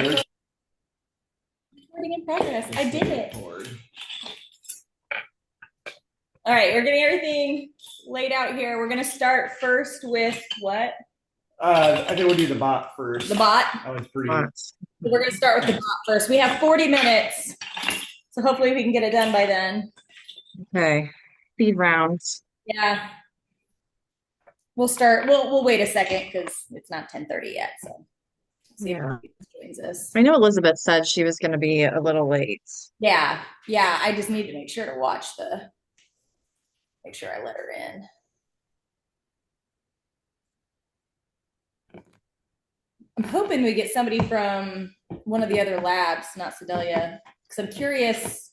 Recording in progress. I did it. All right, we're getting everything laid out here. We're going to start first with what? I think we'll do the bot first. The bot? That one's pretty. We're going to start with the bot first. We have 40 minutes, so hopefully we can get it done by then. Okay, speed rounds. Yeah. We'll start. We'll wait a second because it's not 10:30 yet. So see if joins us. I know Elizabeth said she was going to be a little late. Yeah. I just need to make sure to make sure I let her in. I'm hoping we get somebody from one of the other labs, not Sedalia, because I'm curious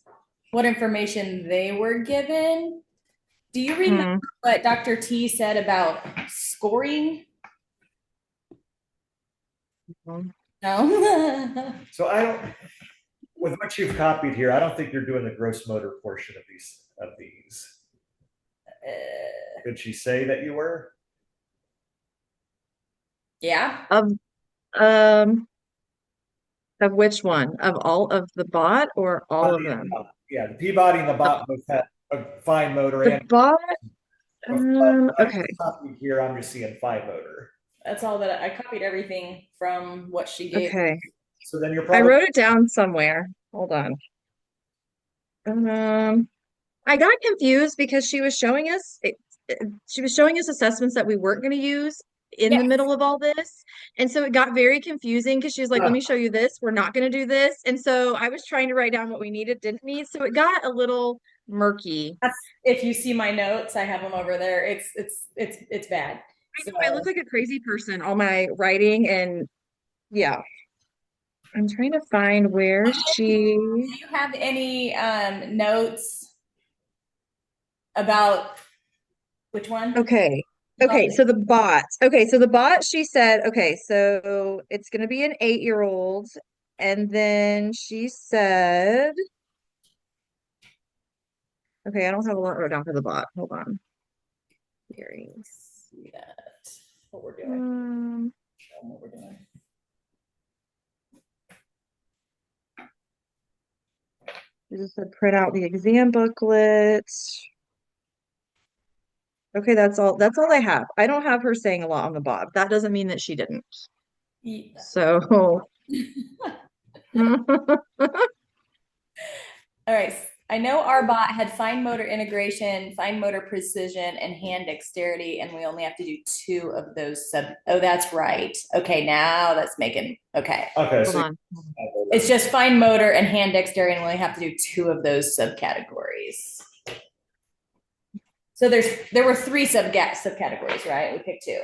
what information they were given. Do you remember what Dr. T said about scoring? No. So I don't, with what you've copied here, I don't think you're doing the gross motor portion of these. Did she say that you were? Yeah. Of which one? Of all of the bot or all of them? Yeah, the Peabody and the bot both have a fine motor. The bot. Okay. Here, I'm just seeing fine motor. That's all that I copied everything from what she gave. Okay. So then you're probably. I wrote it down somewhere. Hold on. I got confused because she was showing us assessments that we weren't going to use in the middle of all this. And so it got very confusing because she was like, let me show you this. We're not going to do this. And so I was trying to write down what we needed, didn't need. So it got a little murky. If you see my notes, I have them over there. It's bad. I look like a crazy person, all my writing, and yeah. I'm trying to find where she. Do you have any notes about which one? Okay, so the bot. Okay, so the bot, she said, okay, so it's going to be an 8-year-old. And then she said, okay, I don't have a lot wrote down for the bot. Hold on. See that. What we're doing. I just said print out the exam booklet. Okay, that's all I have. I don't have her saying a lot on the bot. That doesn't mean that she didn't. Yeah. So all right. I know our bot had fine motor integration, fine motor precision, and hand dexterity, and we only have to do 2 of those oh, that's right. Okay, now that's making okay. Okay, hold on. It's just fine motor and hand dexterity, and we only have to do 2 of those subcategories. So there were 3 subcategories, right? We picked 2.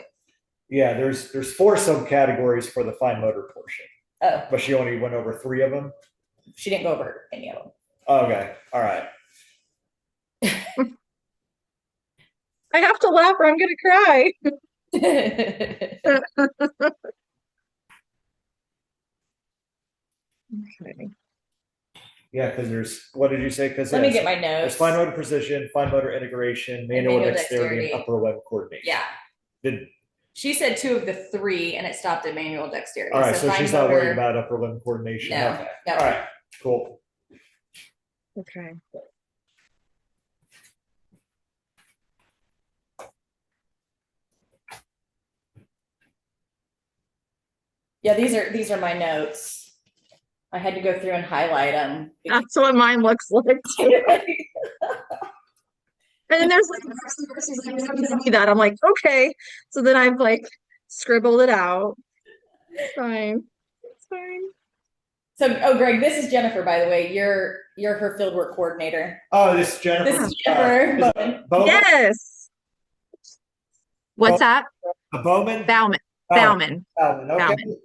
Yeah, there's 4 subcategories for the fine motor portion. Oh. But she only went over 3 of them? She didn't go over any of them. Okay, all right. I have to laugh or I'm gonna cry. Okay. Yeah, because there's, what did you say? Because let me get my notes. There's fine motor precision, fine motor integration, manual dexterity, and upper limb coordination. Yeah. She said 2 of the 3, and it stopped at manual dexterity. All right, so she's not worried about upper limb coordination. No. Okay. No. All right, cool. Okay. Yeah, these are my notes. I had to go through and highlight them. That's what mine looks like too. And then there's like that. I'm like, okay. So then I've like scribbled it out. It's fine. It's fine. So, Greg, this is Jennifer, by the way. You're her fieldwork coordinator. Oh, this is Jennifer. This is Jennifer. Yes. What's that? Bowman? Bauman. Okay. Bauman.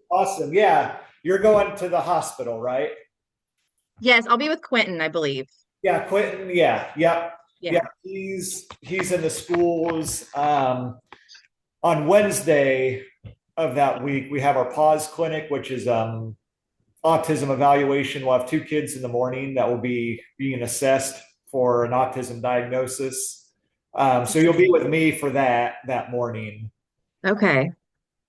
Awesome. Yeah. You're going to the hospital, right? Yes, I'll be with Quentin, I believe. Yeah, Quentin. Yeah. Yep. Yeah. He's in the schools. On Wednesday of that week, we have our pause clinic, which is autism evaluation. We'll have 2 kids in the morning that will be being assessed for an autism diagnosis. So you'll be with me for that morning. Okay.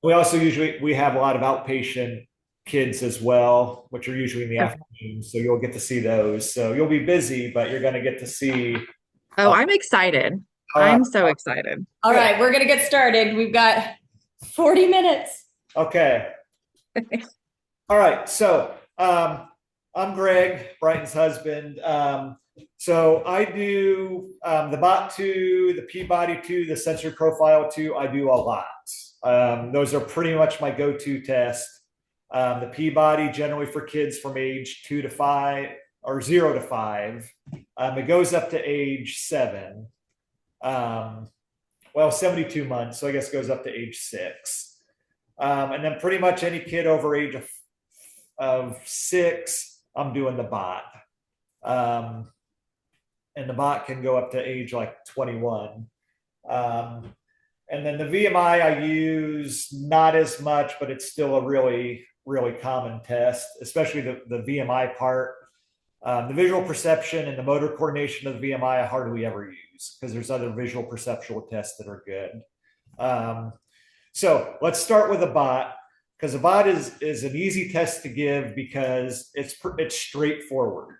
We also we have a lot of outpatient kids as well, which are usually in the afternoon. So you'll get to see those. So you'll be busy, but you're going to get to see. Oh, I'm excited. I'm so excited. All right, we're gonna get started. We've got 40 minutes. Okay. All right. So I'm Greg, Brighton's husband. So I do the BOT2, the Peabody 2, the sensory profile 2. I do a lot. Those are pretty much my go-to tests. The Peabody generally for kids from age 2 to 5 or 0 to 5. It goes up to age 7. Well, 72 months, so I guess it goes up to age 6. And then pretty much any kid over age of 6, I'm doing the BOT. And the BOT can go up to age like 21. And then the VMI I use not as much, but it's still a really, really common test, especially the VMI part. The visual perception and the motor coordination of the VMI I hardly ever use because there's other visual perceptual tests that are good. So let's start with a BOT, because a BOT is an easy test to give because it's straightforward.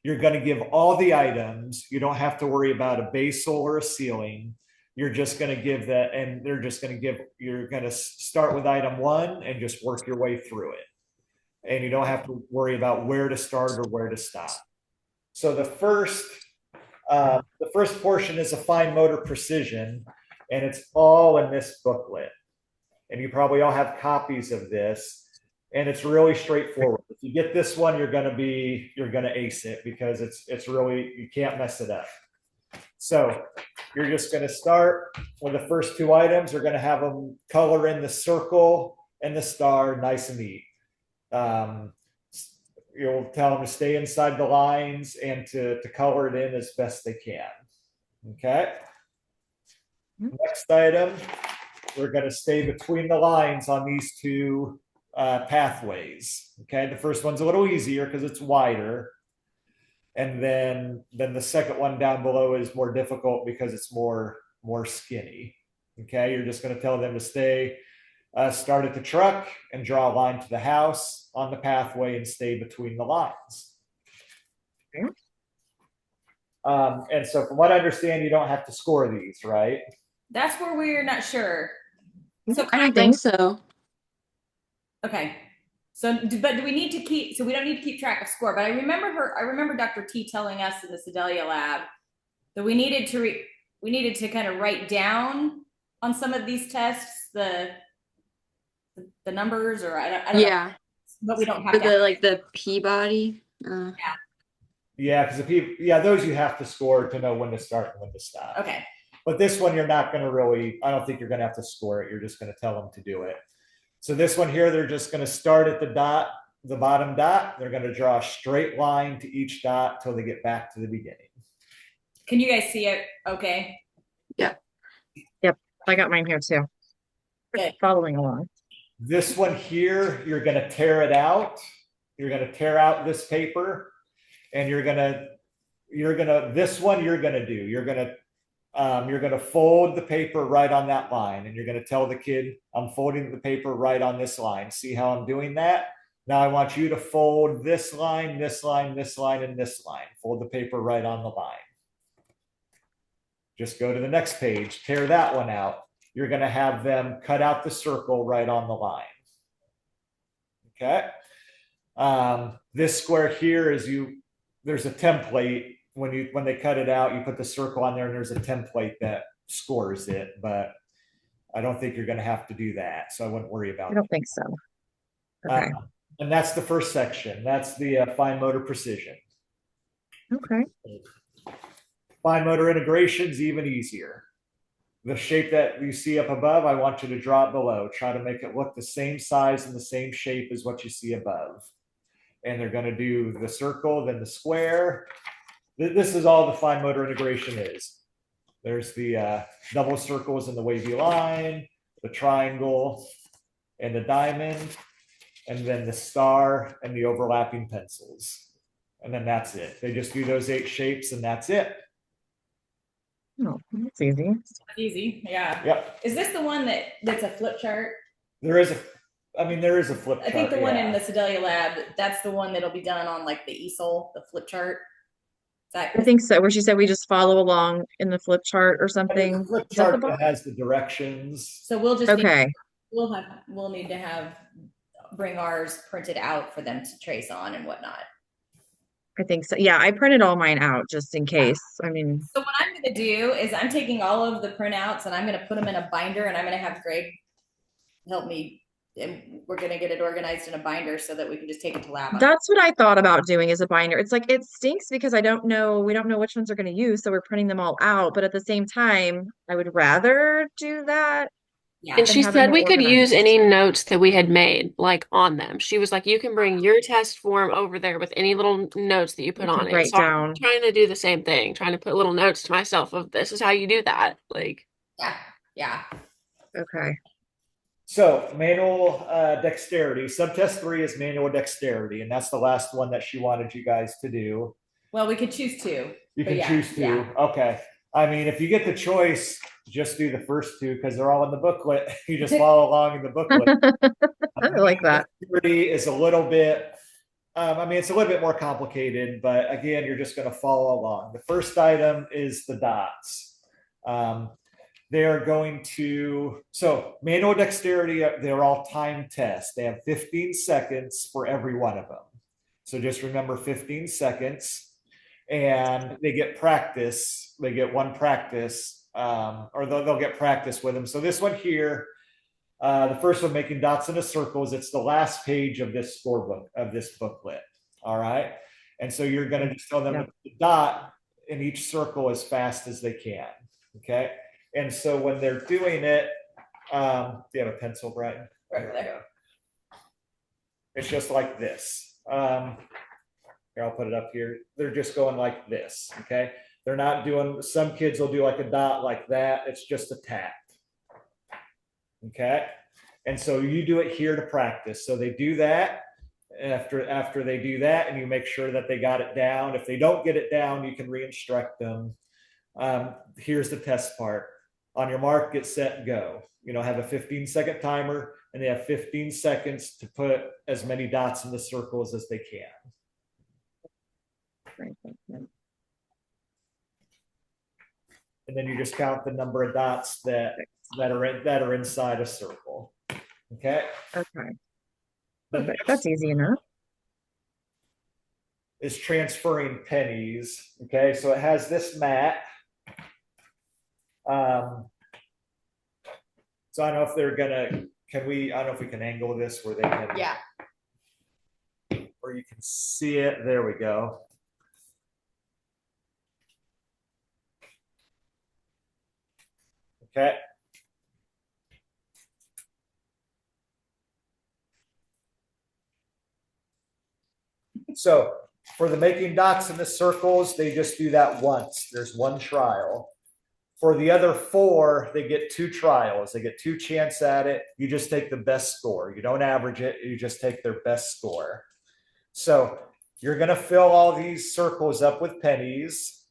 You're going to give all the items. You don't have to worry about a basal or a ceiling. You're just going to give that, and they're just going to give, you're going to start with item 1 and just work your way through it. And you don't have to worry about where to start or where to stop. So the first portion is a fine motor precision, and it's all in this booklet. And you probably all have copies of this, and it's really straightforward. If you get this one, you're going to ace it because it's really, you can't mess it up. So you're just going to start with the first 2 items. You're going to have them color in the circle and the star nice and neat. You'll tell them to stay inside the lines and to color it in as best they can. Okay. Next item, we're going to stay between the lines on these 2 pathways. Okay. The first one's a little easier because it's wider. And then the second one down below is more difficult because it's more skinny. Okay. You're just going to tell them to stay, start at the truck and draw a line to the house on the pathway and stay between the lines. Okay. And so from what I understand, you don't have to score these, right? That's where we're not sure. So I don't think so. Okay. So, but do we need to keep, so we don't need to keep track of score, but I remember Dr. T telling us in the Sedalia lab that we needed to kind of write down on some of these tests, the numbers, or I don't know. But we don't have to. Like the Peabody. Yeah, because those you have to score to know when to start and when to stop. Okay. But this one, you're not going to really, I don't think you're going to have to score it. You're just going to tell them to do it. So this one here, they're just going to start at the dot, the bottom dot. They're going to draw a straight line to each dot till they get back to the beginning. Can you guys see it? Okay. Yeah. Yep. I got mine here too. Okay. Following along. This one here, you're going to tear it out. You're going to tear out this paper, and you're going to fold the paper right on that line, and you're going to tell the kid, I'm folding the paper right on this line. See how I'm doing that? Now I want you to fold this line, this line, this line, and this line. Fold the paper right on the line. Just go to the next page, tear that one out. You're going to have them cut out the circle right on the line. Okay. This square here is there's a template. When they cut it out, you put the circle on there and there's a template that scores it, but I don't think you're going to have to do that. So I wouldn't worry about it. I don't think so. Okay. And that's the first section. That's the fine motor precision. Okay. Fine motor integration is even easier. The shape that you see up above, I want you to draw it below. Try to make it look the same size and the same shape as what you see above. And they're going to do the circle, then the square. This is all the fine motor integration is. There's the double circles in the wavy line, the triangle, and the diamond, and then the star and the overlapping pencils. And then that's it. They just do those 8 shapes and that's it. Oh, that's easy. Easy, yeah. Yep. Is this the one that's a flip chart? There is I mean, there is a flip chart. I think the one yeah. in the Sedalia lab, that's the one that'll be done on like the easel, the flip chart. I think so, where she said we just follow along in the flip chart or There's a something. flip Is that the chart box? that has the directions. So we'll just Okay. we'll need to have bring ours printed out for them to trace on and whatnot. I think so. Yeah, I printed all mine out just in case. I mean, So what I'm going to do is I'm taking all of the printouts and I'm going to put them in a binder, and I'm going to have Greg help me, and we're going to get it organized in a binder so that we can just take it to lab. that's what I thought about doing as a binder. It's like, it stinks because we don't know which ones are going to use. So we're printing them all out. But at the same time, I would rather do that. Yeah. And than she have it said more we could use organized. any notes that we had made, like on them. She was like, you can bring your test form over there with any little notes that you put You on can it. write So I'm down. trying to do the same thing, trying to put little notes to myself of this is how you do that. Like, Yeah. Okay. So manual dexterity, subtest 3 is manual dexterity, and that's the last one that she wanted you guys to do. Well, we could choose two. You But can yeah, choose to. yeah. Okay. I mean, if you get the choice, just do the first two because they're all in the booklet. You just follow along in the booklet. I like that. Dexterity is a little bit, I mean, it's a little bit more complicated, but again, you're just going to follow along. The first item is the dots. They're going to, so manual dexterity, they're all time tests. They have 15 seconds for every one of them. So just remember 15 seconds. And they get practice. They get one practice, or they'll get practice with them. So this one here, the first one, making dots into circles, it's the last page of this scorebook, of this booklet. All right. And so you're going to just tell them to dot in each circle as fast as they can. Okay. And so when they're doing it, do you have a pencil, Brian? Right there. It's just like this. Here, I'll put it up here. They're just going like this, okay? They're not doing, some kids will do like a dot like that. It's just a tap, okay? And so you do it here to practice. So they do that. After they do that, and you make sure that they got it down. If they don't get it down, you can re-instruct them. Here's the test part. On your mark, get set, go. Have a 15-second timer, and they have 15 seconds to put as many dots in the circles as they can. And then you just count the number of dots that are inside a circle. Okay. Okay. That's easy enough. Is transferring pennies. Okay, so it has this mat. So I don't know if they're gonna. I don't know if we can angle this where they can. Yeah. Where you can see it. There we go. Okay. So for the making dots in the circles, they just do that once. There's one trial. For the other 4, they get 2 trials. They get 2 chances at it. You just take the best score. You don't average it. You just take their best score. So you're going to fill all these circles up with pennies.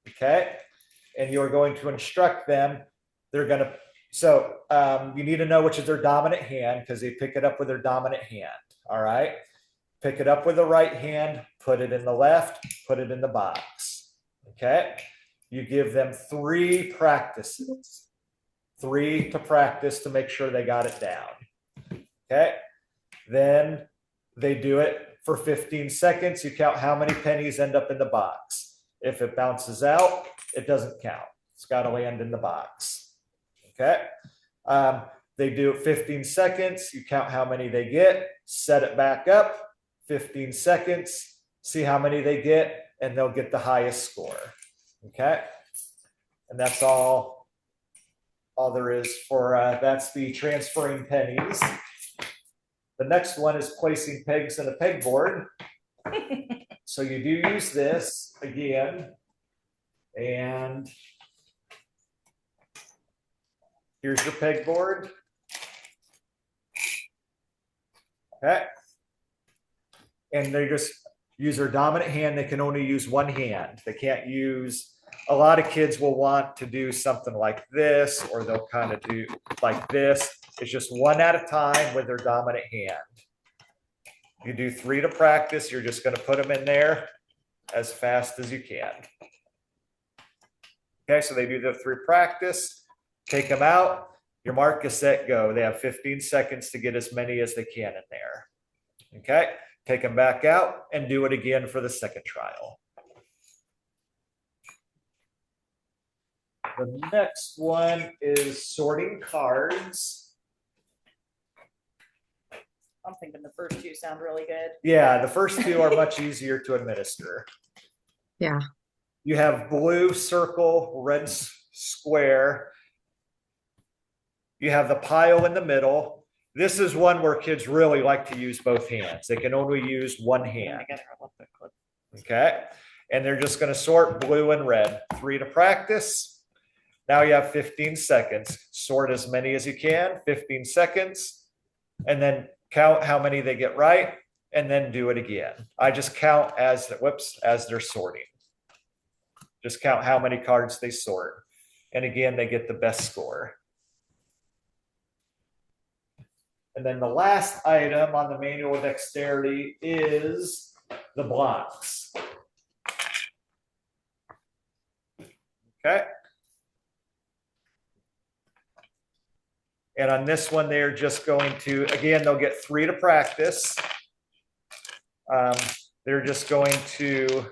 Okay. And you're going to instruct them. They're going to, so you need to know which is their dominant hand because they pick it up with their dominant hand. All right. Pick it up with the right hand, put it in the left, put it in the box. Okay. You give them 3 practices, 3 to practice to make sure they got it down. Okay. Then they do it for 15 seconds. You count how many pennies end up in the box. If it bounces out, it doesn't count. It's got to land in the box. Okay. They do it 15 seconds. You count how many they get, set it back up, 15 seconds, see how many they get, and they'll get the highest score. Okay. And that's all there is for, that's the transferring pennies. The next one is placing pegs in a pegboard. So you do use this again, and here's your pegboard. Okay. And they just use their dominant hand. They can only use one hand. They can't use, a lot of kids will want to do something like this, or they'll kind of do like this. is just one at a time with their dominant hand. You do 3 to practice. You're just going to put them in there as fast as you can. Okay, so they do the 3 practice, take them out, your mark is set, go. They have 15 seconds to get as many as they can in there. Okay, take them back out and do it again for the second trial. The next one is sorting cards. I'm thinking the first 2 sound really good. Yeah, the first 2 are much easier to administer. Yeah. You have blue circle, red square. You have the pile in the middle. This is one where kids really like to use both hands. They can only use one hand. Okay. And they're just going to sort blue and red. 3 to practice. Now you have 15 seconds. Sort as many as you can, 15 seconds, and then count how many they get right, and then do it again. I just count as they're sorting. Just count how many cards they sort. And again, they get the best score. And then the last item on the manual of dexterity is the blocks. Okay. And on this one, they're just going to, again, they'll get 3 to practice. They're just going to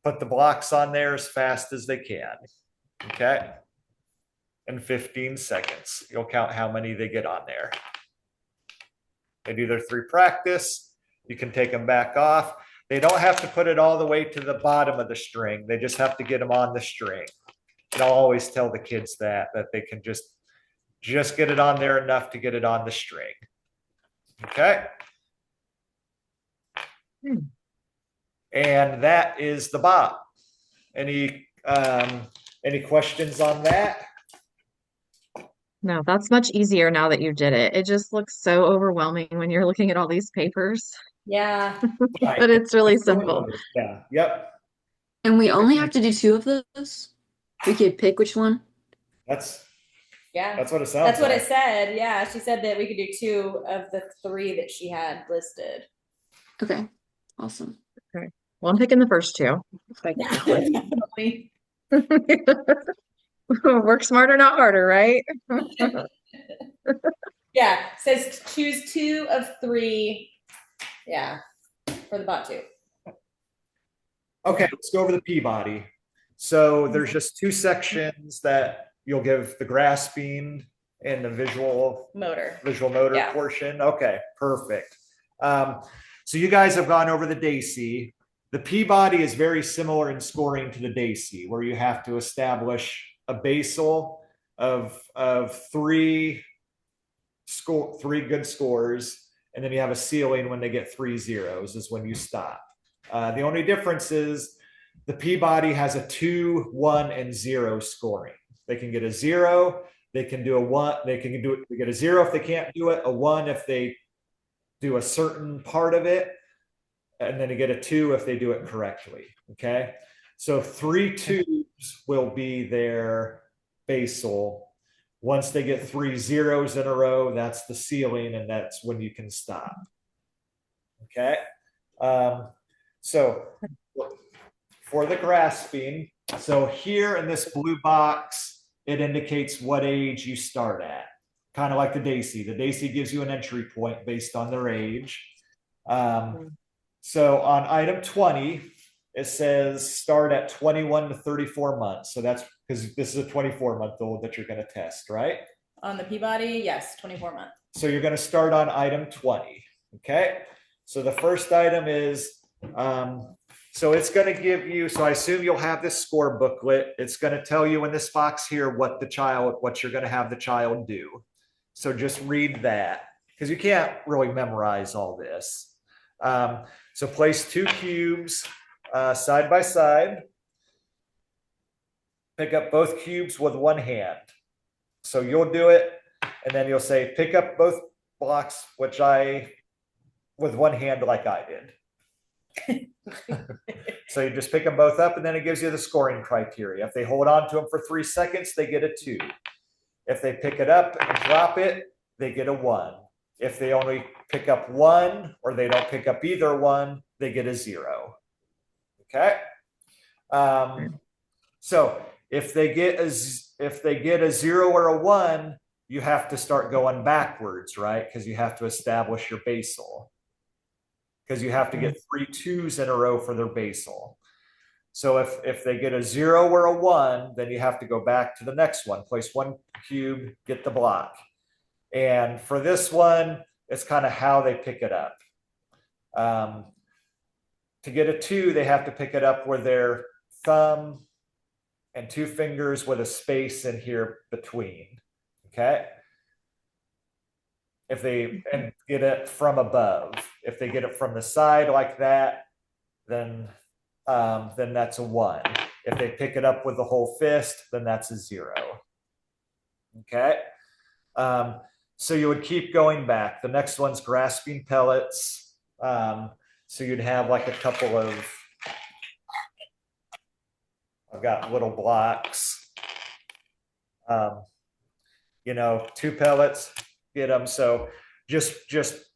put the blocks on there as fast as they can. Okay. In 15 seconds. You'll count how many they get on there. They do their 3 practice. You can take them back off. They don't have to put it all the way to the bottom of the string. They just have to get them on the string. And I'll always tell the kids that they can just get it on there enough to get it on the string. Okay. And that is the BOT. Any questions on that? No, that's much easier now that you did it. It just looks so overwhelming when you're looking at all these papers, Yeah. but it's really simple. Yeah. Yep. And we only have to do 2 of those? We could pick which one? That's Yeah. what it sounds That's what like. it said. Yeah. She said that we could do 2 of the 3 that she had listed. Okay, awesome. Okay. Well, I'm picking the first 2. Definitely. Work smarter, not harder, right? Yeah. Says choose 2 of 3. Yeah. For the BOT2. Okay, let's go over the Peabody. So there's just 2 sections that you'll give the grasping and the visual motor Yeah. portion. Okay, perfect. So you guys have gone over the Dacey. The Peabody is very similar in scoring to the Dacey, where you have to establish a basal of 3 good scores, and then you have a ceiling when they get 3 zeros is when you stop. The only difference is the Peabody has a 2, 1, and 0 scoring. They can get a 0. They can do a 1. They get a 0 if they can't do it. A 1 if they do a certain part of it, and then you get a 2 if they do it correctly. Okay, so 3 2s will be their basal. Once they get 3 zeros in a row, that's the ceiling, and that's when you can stop. Okay. So for the grasping, so here in this blue box, it indicates what age you start at, kind of like the Dacey. The Dacey gives you an entry point based on their age. So on item 20, it says start at 21 to 34 months. So that's because this is a 24-month-old that you're going to test, right? On the Peabody, yes, 24 months. So you're going to start on item 20. Okay. So the first item is, so it's going to give you, so I assume you'll have this score booklet. It's going to tell you in this box here what you're going to have the child do. So just read that because you can't really memorize all this. So place 2 cubes side by side. Pick up both cubes with one hand. So you'll do it, and then you'll say, pick up both blocks, with one hand like I did. So you just pick them both up, and then it gives you the scoring criteria. If they hold on to them for 3 seconds, they get a 2. If they pick it up and drop it, they get a 1. If they only pick up 1 or they don't pick up either one, they get a 0. Okay. So if they get a 0 or a 1, you have to start going backwards, right? Because you have to establish your basal. Because you have to get 3 2s in a row for their basal. So if they get a 0 or a 1, then you have to go back to the next one. Place 1 cube, get the block. And for this one, it's kind of how they pick it up. To get a 2, they have to pick it up with their thumb and 2 fingers with a space in here between. Okay. If they and get it from above, if they get it from the side like that, then that's a 1. If they pick it up with the whole fist, then that's a 0. Okay. So you would keep going back. The next one's grasping pellets. So you'd have like a couple of, I've got little blocks, 2 pellets, get them. So just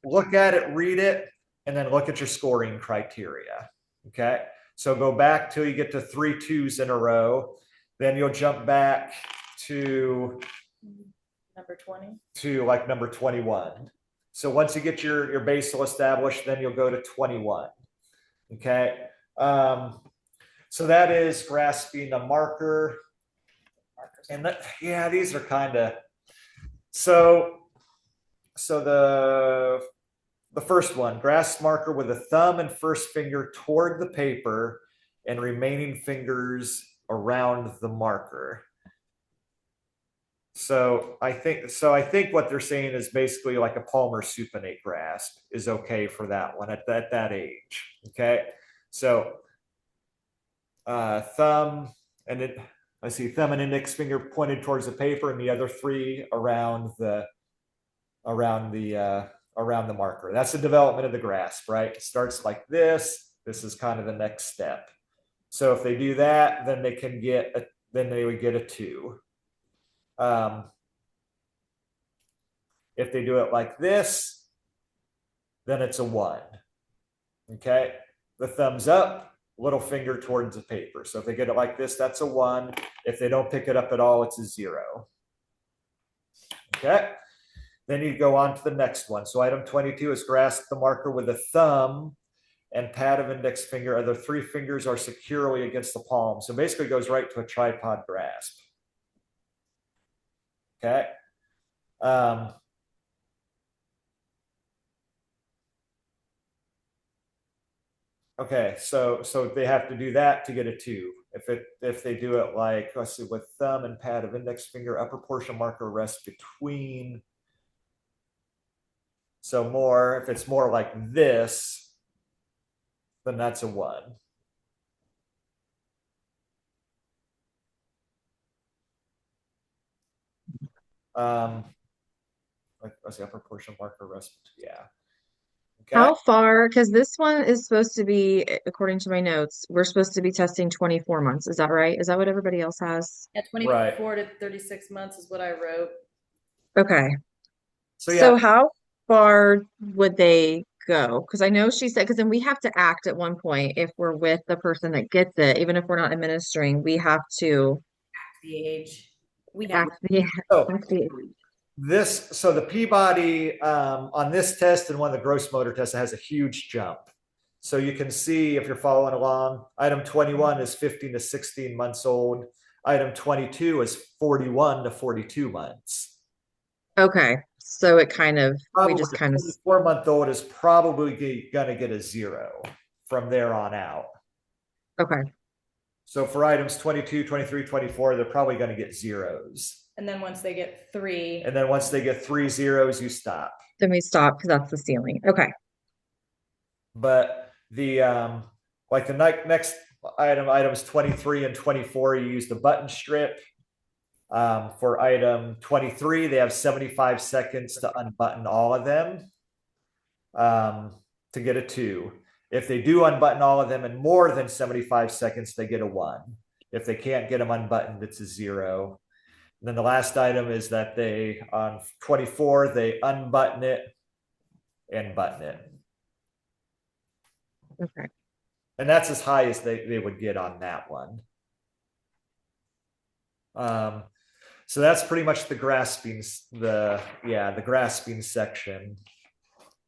look at it, read it, and then look at your scoring criteria. Okay. So go back till you get to 3 2s in a row. Then you'll jump back to number 20 to like number 21. So once you get your basal established, then you'll go to 21. Okay. So that is grasping a marker. And yeah, these are kind of, so the first one, grasp marker with a thumb and first finger toward the paper and remaining fingers around the marker. So I think what they're saying is basically like a palmar supinate grasp is okay for that one at that age. Okay. So thumb and it, I see thumb and index finger pointed towards the paper and the other 3 around the marker. That's the development of the grasp, right? It starts like this. This is kind of the next step. So if they do that, then they would get a 2. If they do it like this, then it's a 1. Okay. The thumbs up, little finger towards the paper. So if they get it like this, that's a 1. If they don't pick it up at all, it's a 0. Okay. Then you go on to the next one. So item 22 is grasp the marker with a thumb and pad of index finger. Other 3 fingers are securely against the palm. So basically it goes right to a tripod grasp. Okay. Okay, so they have to do that to get a 2. If they do it like, let's see, with thumb and pad of index finger, upper portion marker rests between. So more, if it's more like this, then that's a 1. Let's see, upper portion marker rests, yeah. Okay. How far? Because this one is supposed to be, according to my notes, we're supposed to be testing 24 months. Is that right? Is that what everybody else has? Yeah, 24 to 36 months is what I wrote. Okay. So yeah. So how far would they go? Because I know she said, because then we have to act at one point if we're with the person that gets it, even if we're not administering, we have to Act the age. We have act the So the Peabody on this test and one of the gross motor tests has a huge jump. So you can see if you're following along, item 21 is 15 to 16 months old. Item 22 is 41 to 42 months. Okay. So it kind of, Probably we just kind of, 4-month-old is probably going to get a 0 from there on out. okay. So for items 22, 23, 24, they're probably going to get 0s. And then once they get 3. And then once they get 3 0s, you stop. Then we stop because that's the ceiling. Okay. But the like the next items 23 and 24, you use the button strip. For item 23, they have 75 seconds to unbutton all of them to get a 2. If they do unbutton all of them in more than 75 seconds, they get a 1. If they can't get them unbuttoned, it's a 0. Then the last item is that they, on 24, they unbutton it and button it. Okay. And that's as high as they would get on that one. So that's pretty much the grasping, the grasping section.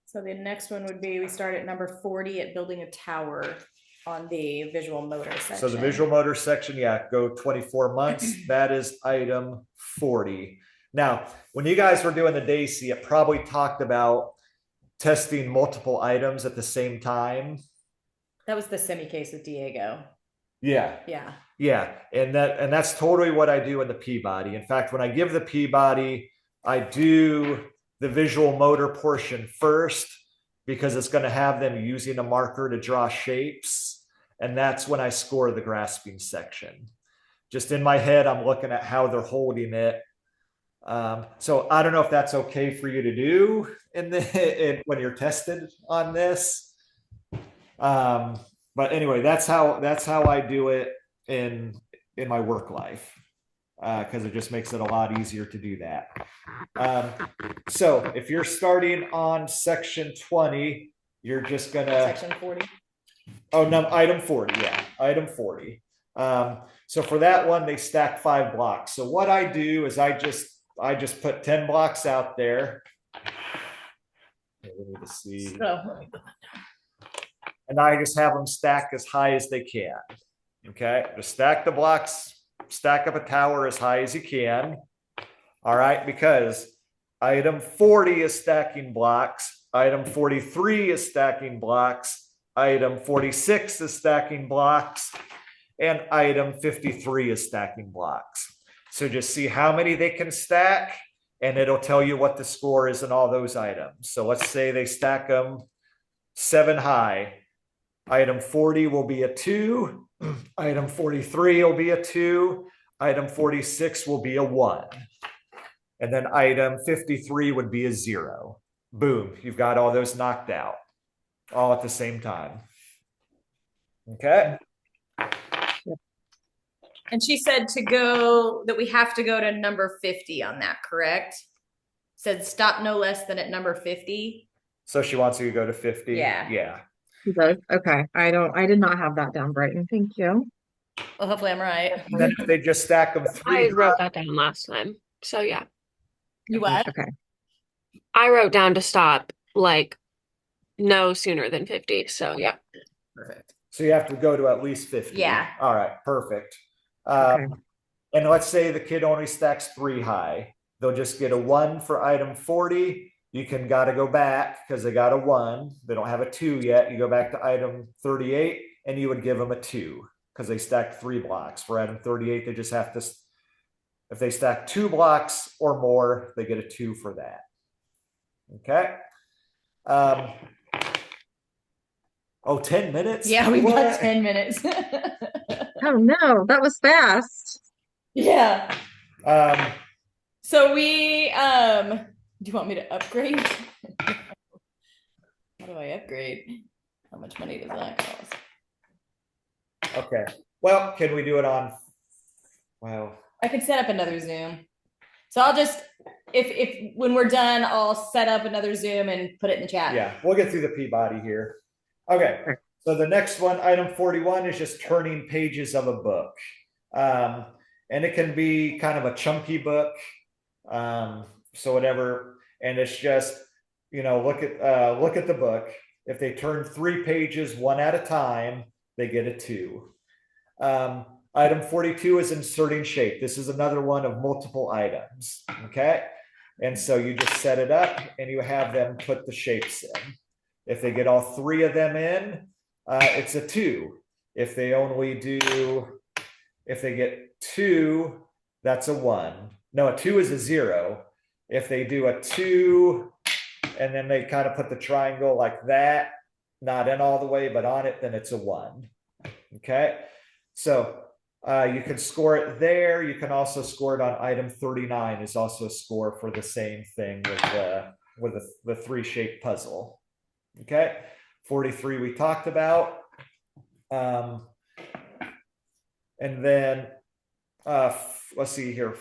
So the next one would be, we start at number 40 at building a tower on the visual motor section. So the visual motor section, yeah, go 24 months. That is item 40. Now, when you guys were doing the DAISY, it probably talked about testing multiple items at the same time. That was the semi case with Diego. Yeah. Yeah. Yeah. And that's totally what I do in the Peabody. In fact, when I give the Peabody, I do the visual motor portion first because it's going to have them using a marker to draw shapes. And that's when I score the grasping section. Just in my head, I'm looking at how they're holding it. So I don't know if that's okay for you to do when you're tested on this. But anyway, that's how I do it in my work life, because it just makes it a lot easier to do that. So if you're starting on section 20, you're just gonna Section 40. Oh no, item 40, yeah, item 40. So for that one, they stack 5 blocks. So what I do is I just put 10 blocks out there. Okay, we need to see. And I just have them stack as high as they can. Okay, just stack the blocks, stack up a tower as high as you can. All right, because item 40 is stacking blocks, item 43 is stacking blocks, item 46 is stacking blocks, and item 53 is stacking blocks. So just see how many they can stack, and it'll tell you what the score is in all those items. So let's say they stack them 7 high. Item 40 will be a 2. Item 43 will be a 2. Item 46 will be a 1. And then item 53 would be a 0. Boom, you've got all those knocked out all at the same time. Okay. And she said that we have to go to number 50 on that, correct? Said stop no less than at number 50. So she wants you to go to 50? Yeah. Yeah. Okay. I did not have that down, Brighton. Thank you. Well, hopefully I'm right. And then if they just stack them 3 I wrote that down last time. So yeah. You what? Okay. I wrote down to stop like no sooner than 50. So yeah. Perfect. So you have to go to at least 50. Yeah. All right, perfect. Okay. And let's say the kid only stacks 3 high. They'll just get a 1 for item 40. You got to go back because they got a 1. They don't have a 2 yet. You go back to item 38 and you would give them a 2 because they stacked 3 blocks. For item 38, they just have to, if they stack 2 blocks or more, they get a 2 for that. Okay. 10 minutes? Yeah, we got 10 minutes. Oh no, that was fast. Yeah. So we do you want me to upgrade? How do I upgrade? How much money does that cost? Okay. Well, can we do it on? Well, I could set up another Zoom. So I'll just if when we're done, I'll set up another Zoom and put it in the chat. yeah, we'll get through the Peabody here. Okay. So the next one, item 41, is just turning pages of a book. And it can be kind of a chunky book. So whatever. And it's just, look at the book. If they turn 3 pages one at a time, they get a 2. Item 42 is inserting shape. This is another one of multiple items. Okay. And so you just set it up and you have them put the shapes in. If they get all 3 of them in, it's a 2. If they get 2, that's a 1. No, a 2 is a 0. If they do a 2, and then they kind of put the triangle like that, not in all the way, but on it, then it's a 1. Okay. So you can score it there. You can also score it on item 39 is also a score for the same thing with the 3 shape puzzle. Okay. 43 we talked about. And then let's see here.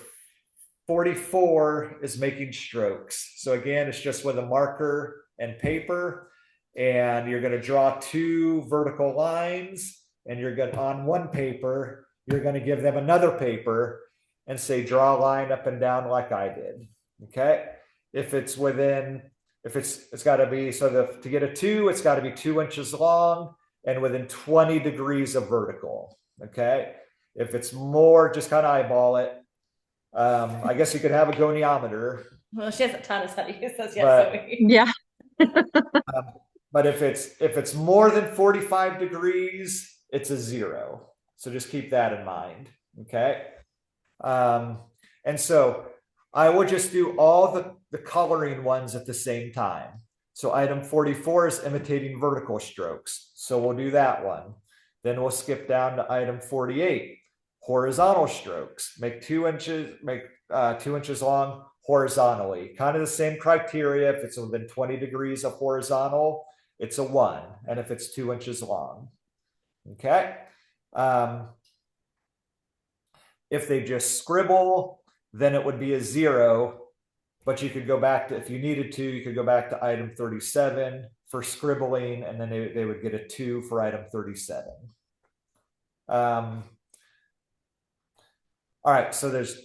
44 is making strokes. So again, it's just with a marker and paper, and you're going to draw 2 vertical lines, and you're going to, on one paper, you're going to give them another paper and say, draw a line up and down like I did. Okay. If it's within, if it's got to be, so to get a 2, it's got to be 2 inches long and within 20 degrees of vertical. Okay. If it's more, just kind of eyeball it. I guess you could have a goniometer. Well, she hasn't taught us how to use those yet, so we... Yeah. But if it's more than 45 degrees, it's a 0. So just keep that in mind. Okay. And so I would just do all the coloring ones at the same time. So item 44 is imitating vertical strokes. So we'll do that one. Then we'll skip down to item 48, horizontal strokes. Make 2 inches, 2 inches long horizontally. Kind of the same criteria. If it's within 20 degrees of horizontal, it's a 1. And if it's 2 inches long. Okay. If they just scribble, then it would be a 0. But you could go back to, if you needed to, you could go back to item 37 for scribbling, and then they would get a 2 for item 37. All right, so there's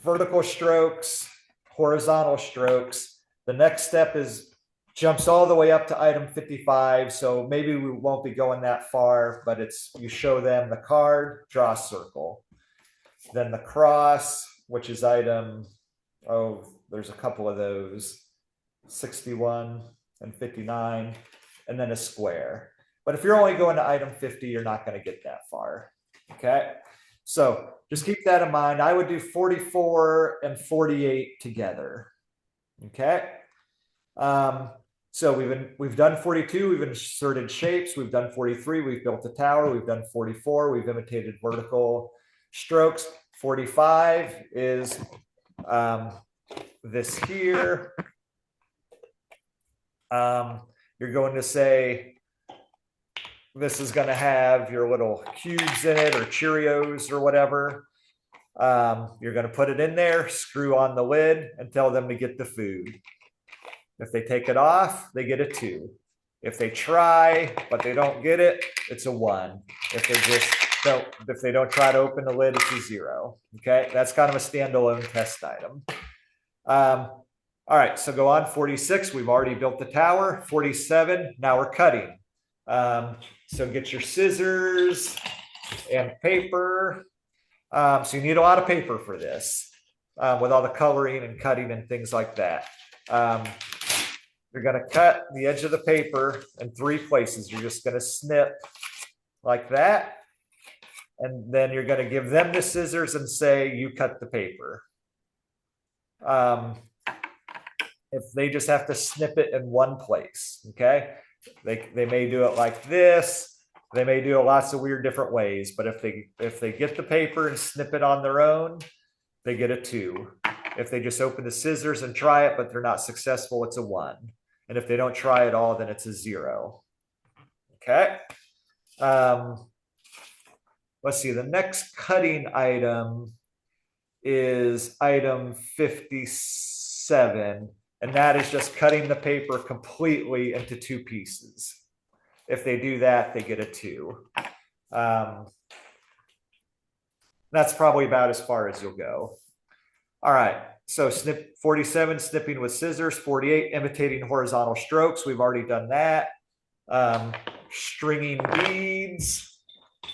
vertical strokes, horizontal strokes. The next step is jumps all the way up to item 55. So maybe we won't be going that far, but it's, you show them the card, draw a circle. Then the cross, which is item, there's a couple of those, 61 and 59, and then a square. But if you're only going to item 50, you're not going to get that far. Okay. So just keep that in mind. I would do 44 and 48 together. Okay. So we've done 42, we've inserted shapes, we've done 43, we've built a tower, we've done 44, we've imitated vertical strokes. 45 is this here. You're going to say this is going to have your little cubes in it or Cheerios or whatever. You're going to put it in there, screw on the lid, and tell them to get the food. If they take it off, they get a 2. If they try, but they don't get it, it's a 1. If they don't try to open the lid, it's a 0. Okay, that's kind of a standalone test item. All right, so go on. 46, we've already built the tower. 47, now we're cutting. So get your scissors and paper. So you need a lot of paper for this, with all the coloring and cutting and things like that. You're going to cut the edge of the paper in 3 places. You're just going to snip like that. And then you're going to give them the scissors and say, you cut the paper. If they just have to snip it in one place, okay? They may do it like this. They may do it lots of weird different ways, but if they get the paper and snip it on their own, they get a 2. If they just open the scissors and try it, but they're not successful, it's a 1. And if they don't try at all, then it's a 0. Okay. Let's see, the next cutting item is item 57, and that is just cutting the paper completely into 2 pieces. If they do that, they get a 2. That's probably about as far as you'll go. All right, so 47, snipping with scissors. 48, imitating horizontal strokes. We've already done that. Stringing beads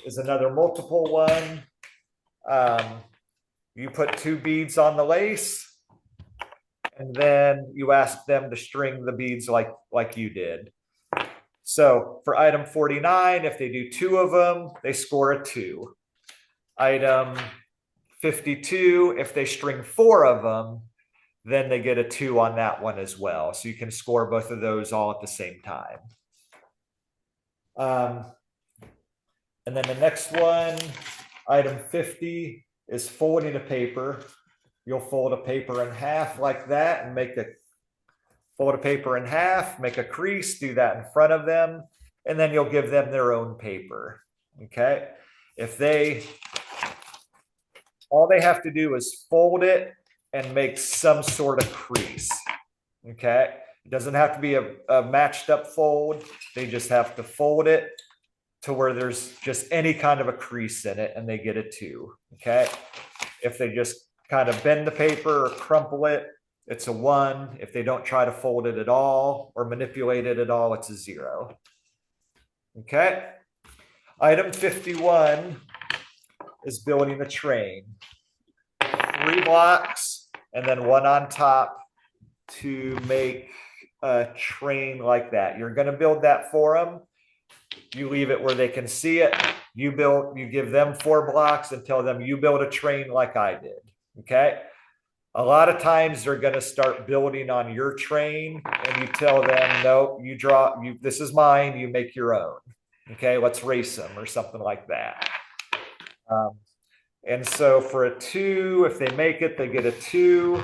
is another multiple one. You put 2 beads on the lace, and then you ask them to string the beads like you did. So for item 49, if they do 2 of them, they score a 2. Item 52, if they string 4 of them, then they get a 2 on that one as well. So you can score both of those all at the same time. And then the next one, item 50, is folding a paper. You'll fold a paper in half like that and fold a paper in half, make a crease, do that in front of them, and then you'll give them their own paper. Okay. If they all they have to do is fold it and make some sort of crease. Okay. It doesn't have to be a matched up fold. They just have to fold it to where there's just any kind of a crease in it and they get a 2. Okay. If they just kind of bend the paper or crumple it, it's a 1. If they don't try to fold it at all or manipulate it at all, it's a 0. Okay. Item 51 is building a train. 3 blocks and then 1 on top to make a train like that. You're going to build that for them. You leave it where they can see it. You give them 4 blocks and tell them you build a train like I did. Okay. A lot of times they're going to start building on your train and you tell them, no, this is mine. You make your own. Okay. Let's race them or something like that. And so for a 2, if they make it, they get a 2.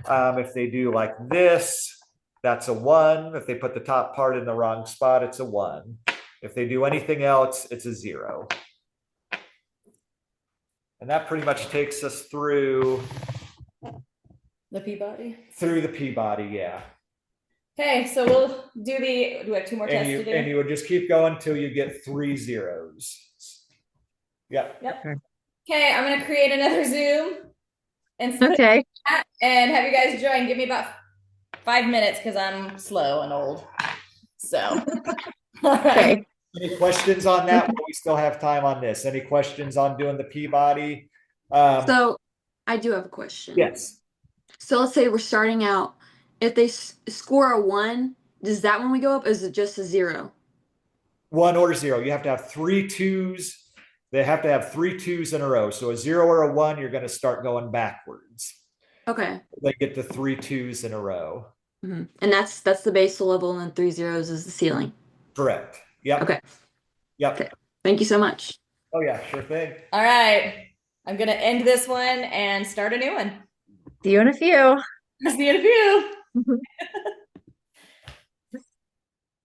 If they do like this, that's a 1. If they put the top part in the wrong spot, it's a 1. If they do anything else, it's a 0. And that pretty much takes us through The Peabody. Yeah. Okay, so we'll do we have 2 more tests to do? And you would just keep going until you get 3 zeros. Yeah. Yep. Okay, I'm gonna create another Zoom and Okay. and have you guys join. Give me about 5 minutes because I'm slow and old. So, all right. Okay. Any questions on that? We still have time on this. Any questions on doing the Peabody? So I do have a question. Yes. So let's say we're starting out. If they score a 1, does that one we go up? Or is it just a 0? 1 or 0. You have to have 3 2s. They have to have 3 2s in a row. So a 0 or a 1, you're going to start going backwards. Okay. They get the 3 2s in a row. Mm-hmm. And that's the base level, and then 3 zeros is the ceiling. Correct. Yep. Okay. Yep. Okay. Thank you so much. Oh yeah, sure thing. All right. I'm gonna end this one and start a new one. See you in a few. See you in a few.